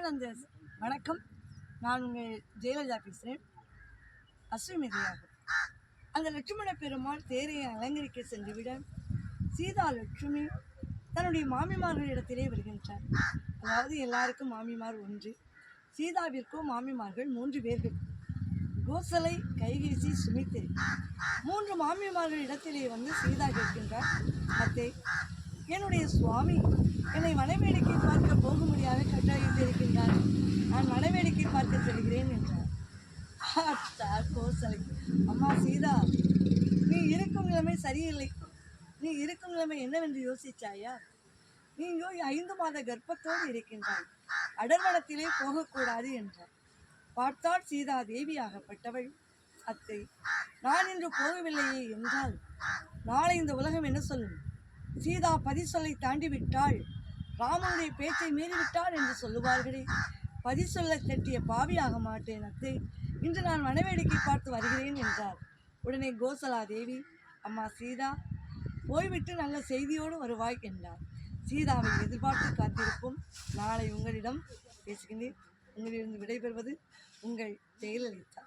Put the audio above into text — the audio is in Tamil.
அந்த வணக்கம். நான் உங்கள் ஜெயலலிதா பேசுகிறேன். அஸ்வமேதையாகும். அந்த லட்சுமண பெருமாள் தேரை அலங்கரிக்க சென்றுவிட சீதா லட்சுமி தன்னுடைய மாமிமார்களிடத்திலே வருகின்றார். அதாவது எல்லாருக்கும் மாமிமார் ஒன்று, சீதாவிற்கோ மாமிமார்கள் 3 பேர்கள். கோசலை, கைகேசி, சுமித்திரை 3 மாமிமார்கள் இடத்திலே வந்து சீதா கேட்கின்றார், அத்தை, என்னுடைய சுவாமி என்னை வனவேடிக்கை பார்க்க போக முடியாத கட்டாயத்திருக்கின்றார், நான் வனவேடிக்கை பார்க்க செல்கிறேன் என்றார். கோசலை, அம்மா சீதா, நீ இருக்கும் நிலைமை சரியில்லை. நீ இருக்கும் நிலைமை என்னவென்று யோசிச்சாயா? நீங்கோ 5 மாத கர்ப்பத்தோடு இருக்கின்றாய், அடர்வனத்திலே போகக்கூடாது என்றார். பார்த்தால் சீதா தேவியாகப்பட்டவள், அத்தை, நான் இன்று போகவில்லையே என்றால் நாளை இந்த உலகம் என்ன சொல்லும்? சீதா பதிசொல்லை தாண்டி விட்டாள், ராமனுடைய பேச்சை மீறிவிட்டாள் என்று சொல்லுவார்களே, பதிசொல்லை தட்டிய பாவியாக மாட்டேன் அத்தை, இன்று நான் வனவேடிக்கை பார்த்து வருகிறேன் என்றார். உடனே கோசலா தேவி, அம்மா சீதா, போய்விட்டு நல்ல செய்தியோடு வருவாய் என்றார். சீதாவை எதிர்பார்த்து காத்திருப்போம். நாளை உங்களிடம் பேசுகின்றேன். உங்களிடம் விடைபெறுவது உங்கள் ஜெயலலிதா.